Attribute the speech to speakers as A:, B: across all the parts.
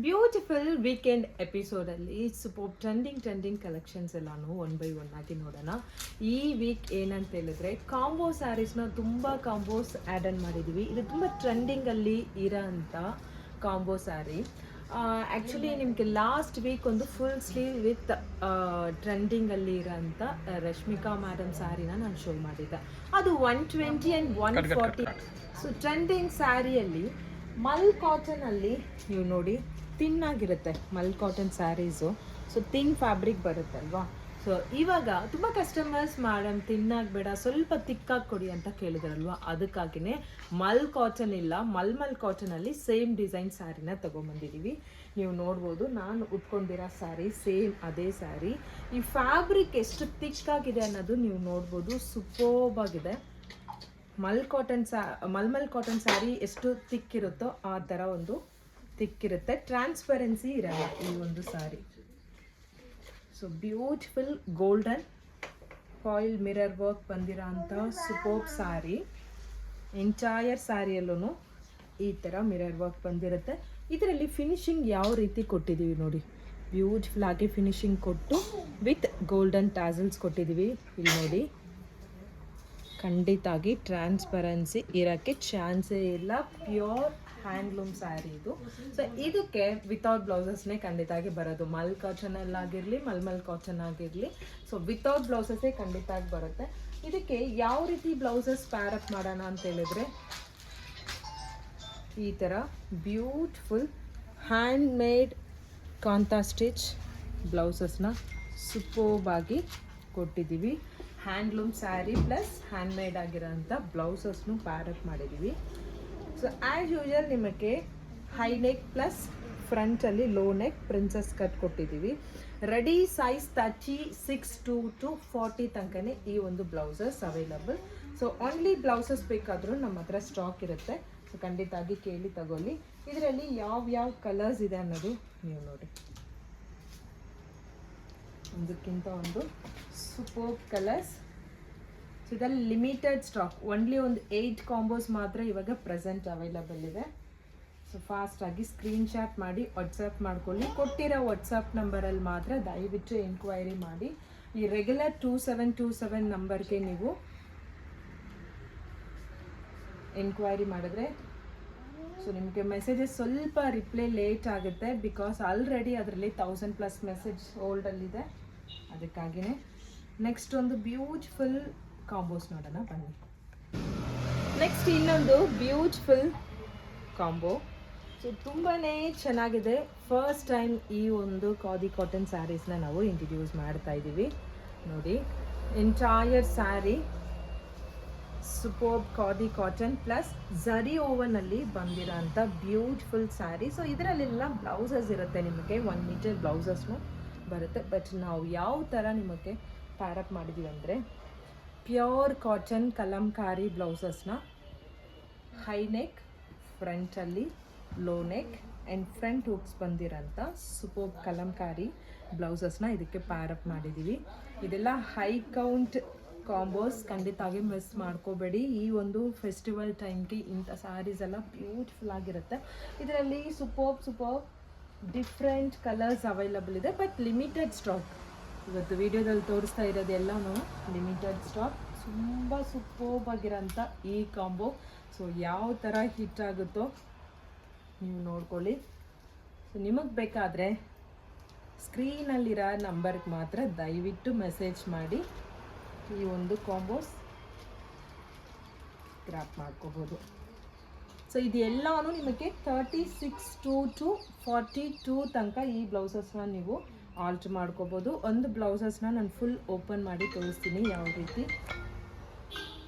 A: Beautiful weekend ಎಪಿಸೋಡಲ್ಲಿ super trending collections ಎಲ್ಲಾನು one by one ಆಗಿ ನೋಡೋಣ. ಈ ವೀಕ್ ಏನಂತ ಹೇಳಿದ್ರೆ ಕಾಂಬೋ ಸ್ಯಾರೀಸ್ನ ತುಂಬ ಕಾಂಬೋಸ್ ಆ್ಯಡ್ ಆನ್ ಮಾಡಿದ್ದೀವಿ. ಇದು ತುಂಬ ಟ್ರೆಂಡಿಂಗಲ್ಲಿ ಇರೋ ಅಂಥ ಕಾಂಬೋ ಸ್ಯಾರಿ. ಆ್ಯಕ್ಚುಲಿ ನಿಮಗೆ ಲಾಸ್ಟ್ ವೀಕ್ ಒಂದು ಫುಲ್ ಸ್ಲೀವ್ ವಿತ್ ಟ್ರೆಂಡಿಂಗಲ್ಲಿ ಇರೋಂಥ ರಶ್ಮಿಕಾ ಮ್ಯಾಡಮ್ ಸ್ಯಾರಿನ ನಾನು ಶೋ ಮಾಡಿದ್ದೆ. ಅದು 120 ಆ್ಯಂಡ್ 140. ಸೊ ಟ್ರೆಂಡಿಂಗ್ ಸ್ಯಾರಿಯಲ್ಲಿ ಮಲ್ ಕಾಟನಲ್ಲಿ ನೀವು ನೋಡಿ ಥಿನ್ ಆಗಿರುತ್ತೆ mul cotton saris. So thin fabric ಬರುತ್ತೆ ಅಲ್ವಾ. ಸೊ ಇವಾಗ ತುಂಬ ಕಸ್ಟಮರ್ಸ್ ಮೇಡಮ್ ಥಿನ್ನಾಗಿ ಬೇಡ ಸ್ವಲ್ಪ ತಿಕ್ಕಾಗಿ ಕೊಡಿ ಅಂತ ಕೇಳಿದ್ರಲ್ವ, ಅದಕ್ಕಾಗಿಯೇ ಮಲ್ ಕಾಟನ್ ಇಲ್ಲ ಮಲ್ ಕಾಟನಲ್ಲಿ ಸೇಮ್ ಡಿಸೈನ್ ಸ್ಯಾರಿನ ತೊಗೊಂಬಂದಿದ್ದೀವಿ. ನೀವು ನೋಡ್ಬೋದು ನಾನು ಉಟ್ಕೊಂಡಿರೋ ಸ್ಯಾರಿ ಸೇಮ್ ಅದೇ ಸ್ಯಾರಿ. ಈ ಫ್ಯಾಬ್ರಿಕ್ ಎಷ್ಟು ತಿಕ್ಕಾಗಿದೆ ಅನ್ನೋದು ನೀವು ನೋಡ್ಬೋದು, ಸೂಪರ್ಬ್ ಆಗಿದೆ. ಮಲ್ ಕಾಟನ್ ಸ್ಯಾರಿ ಎಷ್ಟು ತಿಕ್ಕಿರುತ್ತೋ ಆ ಥರ ಒಂದು ತಿಕ್ಕಿರುತ್ತೆ, ಟ್ರಾನ್ಸ್ಪರೆನ್ಸಿ ಇರಲ್ಲ ಈ ಒಂದು sari. So beautiful golden foil mirror work ಬಂದಿರೋ ಅಂಥ ಸೂಪರ್ಬ್ ಸ್ಯಾರಿ. ಎಂಟೈರ್ ಸ್ಯಾರಿಯಲ್ಲೂ ಈ ಥರ ಮಿರರ್ ವರ್ಕ್ ಬಂದಿರುತ್ತೆ. ಇದರಲ್ಲಿ ಫಿನಿಶಿಂಗ್ ಯಾವ ರೀತಿ ಕೊಟ್ಟಿದ್ದೀವಿ ನೋಡಿ, ಬ್ಯೂಟಿಫುಲ್ ಆಗಿ ಫಿನಿಶಿಂಗ್ ಕೊಟ್ಟು ವಿತ್ ಗೋಲ್ಡನ್ ಟ್ಯಾಸಲ್ಸ್ ಕೊಟ್ಟಿದ್ದೀವಿ. ಇಲ್ಲಿ ನೋಡಿ, ಖಂಡಿತಾಗಿ ಟ್ರಾನ್ಸ್ಪರೆನ್ಸಿ ಇರೋಕ್ಕೆ ಚಾನ್ಸೇ ಇಲ್ಲ. ಪ್ಯೂರ್ ಹ್ಯಾಂಡ್ಲೂಮ್ ಸ್ಯಾರಿ ಇದು. ಸೊ ಇದಕ್ಕೆ ವಿತೌಟ್ ಬ್ಲೌಸಸ್ನೇ ಖಂಡಿತಾಗಿ ಬರೋದು. ಮಲ್ ಕಾಟನಲ್ಲಾಗಿರಲಿ ಮಲ್ ಕಾಟನ್ ಆಗಿರಲಿ, ಸೊ ವಿತೌಟ್ ಬ್ಲೌಸಸ್ಸೇ ಖಂಡಿತಾಗಿ ಬರುತ್ತೆ. ಇದಕ್ಕೆ ಯಾವ ರೀತಿ ಬ್ಲೌಸಸ್ ಪ್ಯಾರಪ್ ಮಾಡೋಣ ಅಂತ ಹೇಳಿದ್ರೆ, ಈ ಥರ beautiful hand made kantha stitch ಬ್ಲೌಸಸ್ನ ಸೂಪರ್ಬ್ ಆಗಿ ಕೊಟ್ಟಿದ್ದೀವಿ. Handloom sari plus hand made ಆಗಿರೋಂಥ ಬ್ಲೌಸಸ್ನು ಪ್ಯಾರಪ್ ಮಾಡಿದ್ದೀವಿ. ಸೊ ಆ್ಯಸ್ ಯೂಶುವಲ್ ನಿಮಗೆ ಹೈ ನೆಕ್ ಪ್ಲಸ್ ಫ್ರಂಟಲ್ಲಿ ಲೋ ನೆಕ್ ಪ್ರಿನ್ಸಸ್ ಕಟ್ ಕೊಟ್ಟಿದ್ದೀವಿ. ರೆಡಿ ಸೈಜ್ 36 to 40 ತನಕನೇ ಈ ಒಂದು blouses available. So only blouses ಬೇಕಾದರೂ ನಮ್ಮ ಹತ್ರ ಸ್ಟಾಕ್ ಇರುತ್ತೆ. ಸೊ ಖಂಡಿತಾಗಿ ಕೇಳಿ ತಗೊಳ್ಳಿ. ಇದರಲ್ಲಿ ಯಾವ ಕಲರ್ಸ್ ಇದೆ ಅನ್ನೋದು ನೀವು ನೋಡಿ. ಒಂದಕ್ಕಿಂತ ಒಂದು ಸೂಪರ್ಬ್ ಕಲರ್ಸ್. ಸೊ ಇದರಲ್ಲಿ ಲಿಮಿಟೆಡ್ ಸ್ಟಾಕ್, ಓನ್ಲಿ ಒಂದು 8 ಕಾಂಬೋಸ್ ಮಾತ್ರ ಇವಾಗ ಪ್ರೆಸೆಂಟ್ ಅವೈಲಬಲ್ ಇದೆ. ಸೊ ಫಾಸ್ಟಾಗಿ ಸ್ಕ್ರೀನ್ಶಾಟ್ ಮಾಡಿ ವಾಟ್ಸಪ್ ಮಾಡ್ಕೊಳ್ಳಿ. ಕೊಟ್ಟಿರೋ ವಾಟ್ಸಪ್ ನಂಬರಲ್ಲಿ ಮಾತ್ರ ದಯವಿಟ್ಟು ಎಂಕ್ವೈರಿ ಮಾಡಿ. ಈ ರೆಗ್ಯುಲರ್ 2727 ನಂಬರ್ಗೆ ನೀವು ಎಂಕ್ವೈರಿ ಮಾಡಿದ್ರೆ ಸೊ ನಿಮಗೆ ಮೆಸೇಜಸ್ ಸ್ವಲ್ಪ ರಿಪ್ಲೈ ಲೇಟ್ ಆಗುತ್ತೆ, ಬಿಕಾಸ್ ಆಲ್ರೆಡಿ ಅದರಲ್ಲಿ 1000+ ಮೆಸೇಜ್ ಹೋಲ್ಡಲ್ಲಿದೆ, ಅದಕ್ಕಾಗಿಯೇ. ನೆಕ್ಸ್ಟ್ ಒಂದು ಬ್ಯೂಟಿಫುಲ್ ಕಾಂಬೋಸ್ ನೋಡೋಣ ಬನ್ನಿ. ನೆಕ್ಸ್ಟ್ ಇನ್ನೊಂದು ಬ್ಯೂಟಿಫುಲ್ ಕಾಂಬೋ. ಸೊ ತುಂಬಾ ಚೆನ್ನಾಗಿದೆ. ಫಸ್ಟ್ ಟೈಮ್ ಈ ಒಂದು ಖಾದಿ ಕಾಟನ್ ಸ್ಯಾರೀಸ್ನ ನಾವು ಇಂಟ್ರಡ್ಯೂಸ್ ಮಾಡ್ತಾ ಇದ್ದೀವಿ. ನೋಡಿ, entire sari superb khadi cotton plus zari ಓವನಲ್ಲಿ ಬಂದಿರೋಂಥ ಬ್ಯೂಟಿಫುಲ್ ಸ್ಯಾರಿ. ಸೊ ಇದರಲ್ಲೆಲ್ಲ ಬ್ಲೌಸಸ್ ಇರುತ್ತೆ, ನಿಮಗೆ 1 ಮೀಟರ್ ಬ್ಲೌಸಸ್ನು ಬರುತ್ತೆ. ಬಟ್ ನಾವು ಯಾವ ಥರ ನಿಮಗೆ ಪ್ಯಾರಪ್ ಮಾಡಿದ್ದೀವಿ ಅಂದರೆ, ಪ್ಯೂರ್ ಕಾಟನ್ ಕಲಂಕಾರಿ ಬ್ಲೌಸಸ್ನ ಹೈ ನೆಕ್ ಫ್ರಂಟಲ್ಲಿ low neck and front hooks ಬಂದಿರೋಂಥ ಸೂಪರ್ಬ್ ಕಲಂಕಾರಿ ಬ್ಲೌಸಸ್ನ ಇದಕ್ಕೆ ಪ್ಯಾರಪ್ ಮಾಡಿದ್ದೀವಿ. ಇದೆಲ್ಲ ಹೈ ಕೌಂಟ್ ಕಾಂಬೋಸ್, ಖಂಡಿತಾಗಿ ಮಿಸ್ ಮಾಡ್ಕೋಬೇಡಿ. ಈ ಒಂದು ಫೆಸ್ಟಿವಲ್ ಟೈಮ್ಗೆ ಇಂಥ ಸ್ಯಾರೀಸ್ ಎಲ್ಲ ಬ್ಯೂಟಿಫುಲ್ ಆಗಿರುತ್ತೆ. ಇದರಲ್ಲಿ ಸೂಪರ್ಬ್ ಡಿಫ್ರೆಂಟ್ ಕಲರ್ಸ್ ಅವೈಲಬಲ್ ಇದೆ, ಬಟ್ ಲಿಮಿಟೆಡ್ ಸ್ಟಾಕ್. ಇವತ್ತು ವಿಡಿಯೋದಲ್ಲಿ ತೋರಿಸ್ತಾ ಇರೋದೆಲ್ಲನೂ ಲಿಮಿಟೆಡ್ ಸ್ಟಾಕ್. ತುಂಬ ಸೂಪರ್ಬ್ ಆಗಿರೋಂಥ ಈ ಕಾಂಬೋ. ಸೊ ಯಾವ ಥರ ಹಿಟ್ ಆಗುತ್ತೋ ನೀವು ನೋಡ್ಕೊಳ್ಳಿ. ಸೊ ನಿಮಗೆ ಬೇಕಾದರೆ ಸ್ಕ್ರೀನಲ್ಲಿರೋ ನಂಬರ್ಗೆ ಮಾತ್ರ ದಯವಿಟ್ಟು ಮೆಸೇಜ್ ಮಾಡಿ ಈ ಒಂದು ಕಾಂಬೋಸ್ ಗ್ರಾಪ್ ಮಾಡ್ಕೋಬೋದು. ಸೊ ಇದೆಲ್ಲನೂ ನಿಮಗೆ 36 to 42 ತನಕ ಈ ಬ್ಲೌಸಸ್ನ ನೀವು ಆಲ್ಟ್ರ್ ಮಾಡ್ಕೋಬೋದು. ಒಂದು ಬ್ಲೌಸಸ್ನ ನಾನು ಫುಲ್ ಓಪನ್ ಮಾಡಿ ತೋರಿಸ್ತೀನಿ ಯಾವ ರೀತಿ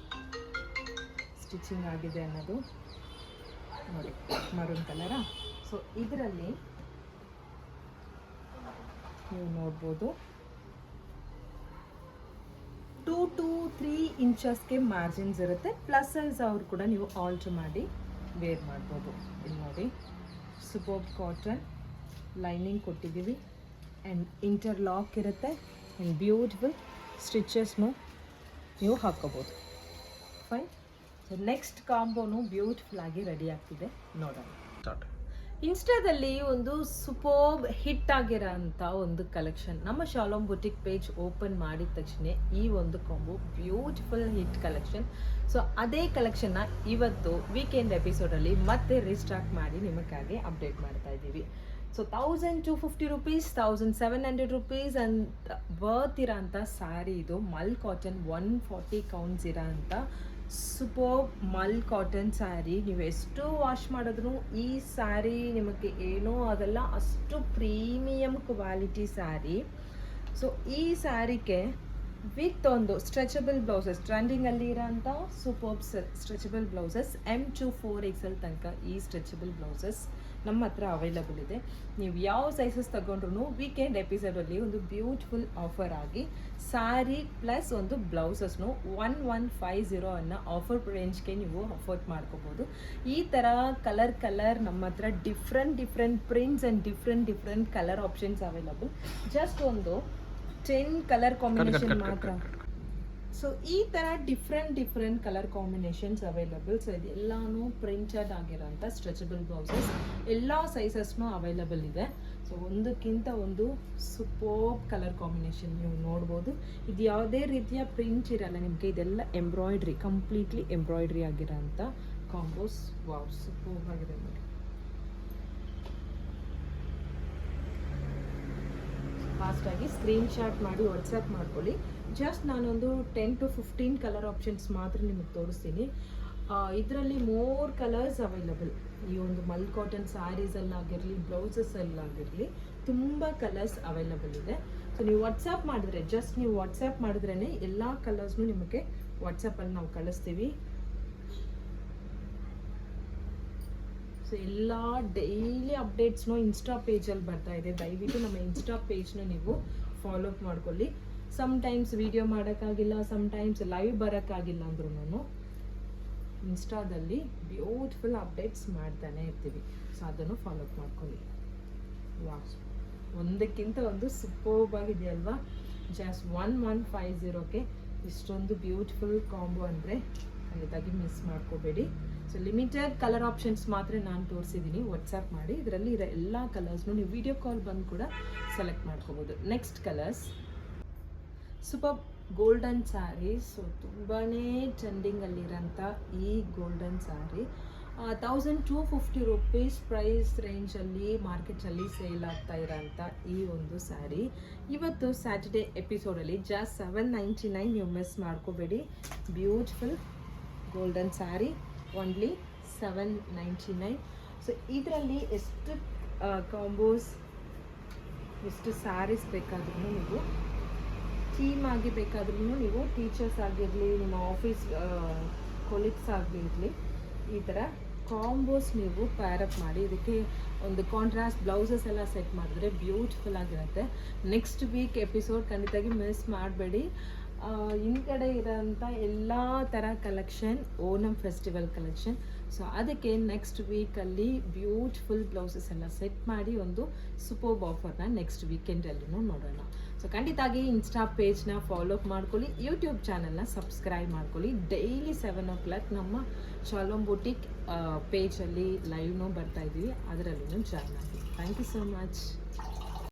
A: ಸ್ಟಿಚಿಂಗ್ ಆಗಿದೆ ಅನ್ನೋದು. ನೋಡಿ, ಮರೂನ್ ಕಲರಾ. ಸೊ ಇದರಲ್ಲಿ ನೀವು ನೋಡ್ಬೋದು 2 to 3 ಇಂಚಸ್ಗೆ ಮಾರ್ಜಿನ್ಸ್ ಇರುತ್ತೆ. ಪ್ಲಸ್ ಸೈಜ್ ಅವ್ರು ಕೂಡ ನೀವು ಆಲ್ಟ್ರ್ ಮಾಡಿ ವೇರ್ ಮಾಡ್ಬೋದು. ಇಲ್ಲಿ ನೋಡಿ, ಸೂಪರ್ಬ್ ಕಾಟನ್ ಲೈನಿಂಗ್ ಕೊಟ್ಟಿದ್ದೀವಿ ಆ್ಯಂಡ್ ಇಂಟರ್ಲಾಕ್ ಇರುತ್ತೆ ಆ್ಯಂಡ್ ಬ್ಯೂಟಿಫುಲ್ ಸ್ಟಿಚಸ್ನು ನೀವು ಹಾಕ್ಕೋಬೋದು. ಫೈನ್. ಸೊ ನೆಕ್ಸ್ಟ್ ಕಾಂಬೋನು ಬ್ಯೂಟಿಫುಲ್ ಆಗಿ ರೆಡಿ ಆಗ್ತಿದೆ, ನೋಡೋಣ. ಇನ್ಸ್ಟಾದಲ್ಲಿ ಒಂದು ಸೂಪರ್ಬ್ ಹಿಟ್ ಆಗಿರೋಂಥ ಒಂದು ಕಲೆಕ್ಷನ್. ನಮ್ಮ ಶಾಲೋಮ್ ಬುಟಿಕ್ ಪೇಜ್ ಓಪನ್ ಮಾಡಿದ ತಕ್ಷಣ ಈ ಒಂದು combo beautiful hit collection. So ಅದೇ ಕಲೆಕ್ಷನ್ನ ಇವತ್ತು ವೀಕೆಂಡ್ ಎಪಿಸೋಡಲ್ಲಿ ಮತ್ತೆ ರೀಸ್ಟಾಕ್ ಮಾಡಿ ನಿಮಗಾಗಿ ಅಪ್ಡೇಟ್ ಮಾಡ್ತಾ ಇದ್ದೀವಿ. ಸೊ 1250 ರುಪೀಸ್, 1700 ರುಪೀಸ್ ಅಂತ ವರ್ತ್ ಇರೋ ಅಂಥ ಸ್ಯಾರಿ ಇದು. ಮಲ್ ಕಾಟನ್ 140 ಕೌಂಟ್ಸ್ ಇರೋ ಅಂಥ ಸೂಪರ್ ಮಲ್ ಕಾಟನ್ ಸ್ಯಾರಿ. ನೀವು ಎಷ್ಟು ವಾಶ್ ಮಾಡಿದ್ರು ಈ ಸ್ಯಾರಿ ನಿಮಗೆ ಏನೂ ಆಗಲ್ಲ, ಅಷ್ಟು ಪ್ರೀಮಿಯಮ್ ಕ್ವಾಲಿಟಿ ಸ್ಯಾರಿ. ಸೊ ಈ ಸ್ಯಾರಿಗೆ ವಿತ್ ಒಂದು ಸ್ಟ್ರೆಚಬಲ್ ಬ್ಲೌಸಸ್, ಟ್ರೆಂಡಿಂಗಲ್ಲಿ ಇರೋಂಥ super stretchable blouses M2 4XL ತನಕ ಈ ಸ್ಟ್ರೆಚಬಲ್ ಬ್ಲೌಸಸ್ ನಮ್ಮ ಹತ್ರ ಅವೈಲಬಲ್ ಇದೆ. ನೀವು ಯಾವ ಸೈಜಸ್ ತಗೊಂಡ್ರು ವೀಕೆಂಡ್ ಎಪಿಸೋಡಲ್ಲಿ ಒಂದು ಬ್ಯೂಟಿಫುಲ್ ಆಫರ್ ಆಗಿ ಸ್ಯಾರಿ ಪ್ಲಸ್ ಒಂದು ಬ್ಲೌಸಸ್ನು 1150 ಅನ್ನೋ ಆಫರ್ ರೇಂಜ್ಗೆ ನೀವು ಅಫೋರ್ಡ್ ಮಾಡ್ಕೋಬೋದು. ಈ ಥರ ಕಲರ್ ನಮ್ಮ ಹತ್ರ different prints and different colour options available. Just ಒಂದು 10 ಕಲರ್ ಕಾಂಬಿನೇಷನ್ ಮಾತ್ರ. ಸೊ ಈ ಥರ different colour combinations available. So ಇದೆಲ್ಲಾನು ಪ್ರಿಂಟೆಡ್ ಆಗಿರೋಂಥ ಸ್ಟ್ರೆಚಬಲ್ ಬ್ಲೌಸಸ್ ಎಲ್ಲ ಸೈಜಸ್ನೂ ಅವೈಲಬಲ್ ಇದೆ. ಸೊ ಒಂದಕ್ಕಿಂತ ಒಂದು ಸೂಪರ್ ಕಲರ್ ಕಾಂಬಿನೇಷನ್ ನೀವು ನೋಡ್ಬೋದು. ಇದು ಯಾವುದೇ ರೀತಿಯ ಪ್ರಿಂಟ್ ಇರಲ್ಲ ನಿಮಗೆ, ಇದೆಲ್ಲ ಎಂಬ್ರಾಯ್ಡ್ರಿ, ಕಂಪ್ಲೀಟ್ಲಿ ಎಂಬ್ರಾಯ್ಡ್ರಿ ಆಗಿರೋಂಥ ಕಾಂಬೋಸ್. ವಾವ್, ಸೂಪರ್ ಆಗಿದೆ ನೋಡಿ. ಫಾಸ್ಟಾಗಿ ಸ್ಕ್ರೀನ್ಶಾಟ್ ಮಾಡಿ ವಾಟ್ಸಪ್ ಮಾಡ್ಕೊಳ್ಳಿ. ಜಸ್ಟ್ ನಾನೊಂದು 10 to 15 ಕಲರ್ ಆಪ್ಷನ್ಸ್ ಮಾತ್ರ ನಿಮಗೆ ತೋರಿಸ್ತೀನಿ. ಇದರಲ್ಲಿ ಮೋರ್ ಕಲರ್ಸ್ ಅವೈಲಬಲ್. ಈ ಒಂದು ಮಲ್ ಕಾಟನ್ ಸ್ಯಾರೀಸಲ್ಲಾಗಿರಲಿ, ಬ್ಲೌಸಸ್ಸಲ್ಲಾಗಿರಲಿ ತುಂಬ ಕಲರ್ಸ್ ಅವೈಲಬಲ್ ಇದೆ. ಸೊ ನೀವು ವಾಟ್ಸಪ್ ಮಾಡಿದ್ರೆ, ಜಸ್ಟ್ ನೀವು ವಾಟ್ಸಪ್ ಮಾಡಿದ್ರೇ ಎಲ್ಲ ಕಲರ್ಸ್ನು ನಿಮಗೆ ವಾಟ್ಸಪ್ಪಲ್ಲಿ ನಾವು ಕಳಿಸ್ತೀವಿ. ಸೊ ಎಲ್ಲ ಡೈಲಿ ಅಪ್ಡೇಟ್ಸ್ನು ಇನ್ಸ್ಟಾ ಪೇಜಲ್ಲಿ ಬರ್ತಾ ಇದೆ. ದಯವಿಟ್ಟು ನಮ್ಮ ಇನ್ಸ್ಟಾ ಪೇಜ್ನ ನೀವು ಫಾಲೋ ಅಪ್ ಮಾಡ್ಕೊಳ್ಳಿ. ಸಮ್ಟೈಮ್ಸ್ ವಿಡಿಯೋ ಮಾಡೋಕ್ಕಾಗಿಲ್ಲ, ಸಮ್ಟೈಮ್ಸ್ ಲೈವ್ ಬರೋಕ್ಕಾಗಿಲ್ಲ ಅಂದ್ರೂ ಇನ್ಸ್ಟಾದಲ್ಲಿ ಬ್ಯೂಟಿಫುಲ್ ಅಪ್ಡೇಟ್ಸ್ ಮಾಡ್ತಾನೆ ಇರ್ತೀವಿ. ಸೊ ಅದನ್ನು ಫಾಲೋ ಅಪ್ ಮಾಡ್ಕೊಳ್ಳಿ. ವಾವ್, ಒಂದಕ್ಕಿಂತ ಒಂದು ಸೂಪರ್ಬ್ ಆಗಿದೆಯಲ್ವಾ. ಜಸ್ಟ್ 1150ಗೆ ಇಷ್ಟೊಂದು ಬ್ಯೂಟಿಫುಲ್ ಕಾಂಬೋ ಅಂದರೆ ಖಂಡಿತವಾಗಿ ಮಿಸ್ ಮಾಡ್ಕೋಬೇಡಿ. ಸೊ ಲಿಮಿಟೆಡ್ ಕಲರ್ ಆಪ್ಷನ್ಸ್ ಮಾತ್ರ ನಾನು ತೋರಿಸಿದ್ದೀನಿ. ವಾಟ್ಸಪ್ ಮಾಡಿ ಇದರಲ್ಲಿ ಇರೋ ಎಲ್ಲ ಕಲರ್ಸ್ನು ನೀವು ವಿಡಿಯೋ ಕಾಲ್ ಬಂದು ಕೂಡ ಸೆಲೆಕ್ಟ್ ಮಾಡ್ಕೋಬೋದು. Next colours super golden sari. So ತುಂಬಾ ಟ್ರೆಂಡಿಂಗಲ್ಲಿರೋಂಥ ಈ ಗೋಲ್ಡನ್ ಸ್ಯಾರಿ 1250 ರುಪೀಸ್ ಪ್ರೈಸ್ ರೇಂಜಲ್ಲಿ ಮಾರ್ಕೆಟಲ್ಲಿ ಸೇಲ್ ಆಗ್ತಾ ಇರೋಂಥ ಈ ಒಂದು ಸ್ಯಾರಿ ಇವತ್ತು ಸ್ಯಾಟರ್ಡೇ ಎಪಿಸೋಡಲ್ಲಿ ಜಸ್ಟ್ 799. ನೀವು ಮಿಸ್ ಮಾಡ್ಕೋಬೇಡಿ. Beautiful golden sari only 799. So ಇದರಲ್ಲಿ ಎಷ್ಟು ಕಾಂಬೋಸ್, ಎಷ್ಟು ಸ್ಯಾರೀಸ್ ಬೇಕಾದ್ರೂ ನೀವು ಟೀಮ್ ಆಗಿ ಬೇಕಾದ್ರೂ ನೀವು ಟೀಚರ್ಸ್ ಆಗಿರಲಿ, ನಿಮ್ಮ ಆಫೀಸ್ ಕೊಲೀಗ್ಸ್ ಆಗಿರಲಿ, ಈ ಥರ ಕಾಂಬೋಸ್ ನೀವು ಪ್ಯಾರಪ್ ಮಾಡಿ ಇದಕ್ಕೆ ಒಂದು ಕಾಂಟ್ರಾಸ್ಟ್ ಬ್ಲೌಸಸ್ ಎಲ್ಲ ಸೆಟ್ ಮಾಡಿದ್ರೆ ಬ್ಯೂಟಿಫುಲ್ ಆಗಿರುತ್ತೆ. ನೆಕ್ಸ್ಟ್ ವೀಕ್ ಎಪಿಸೋಡ್ ಖಂಡಿತವಾಗಿ ಮಿಸ್ ಮಾಡಬೇಡಿ. ಹಿಂದ್ಗಡೆ ಇರೋಂಥ ಎಲ್ಲ ಥರ collection Onam festival collection. So ಅದಕ್ಕೆ ನೆಕ್ಸ್ಟ್ ವೀಕಲ್ಲಿ ಬ್ಯೂಟಿಫುಲ್ ಬ್ಲೌಸಸ್ ಎಲ್ಲ ಸೆಟ್ ಮಾಡಿ ಒಂದು ಸೂಪರ್ಬ್ ಆಫರ್ನ ನೆಕ್ಸ್ಟ್ ವೀಕೆಂಡಲ್ಲೂ ನೋಡೋಣ. ಸೊ ಖಂಡಿತವಾಗಿ ಇನ್ಸ್ಟಾ ಪೇಜ್ನ ಫಾಲೋ ಅಪ್ ಮಾಡ್ಕೊಳ್ಳಿ, ಯೂಟ್ಯೂಬ್ ಚಾನಲ್ನ ಸಬ್ಸ್ಕ್ರೈಬ್ ಮಾಡ್ಕೊಳ್ಳಿ. ಡೈಲಿ 7 o'clock ನಮ್ಮ ಶಾಲೋಮ್ ಬುಟಿಕ್ ಪೇಜಲ್ಲಿ ಲೈವ್ನೂ ಬರ್ತಾ ಇದ್ದೀವಿ, ಅದರಲ್ಲೂ ಜಾಯ್ನ್ ಆಗಿ. Thank you so much.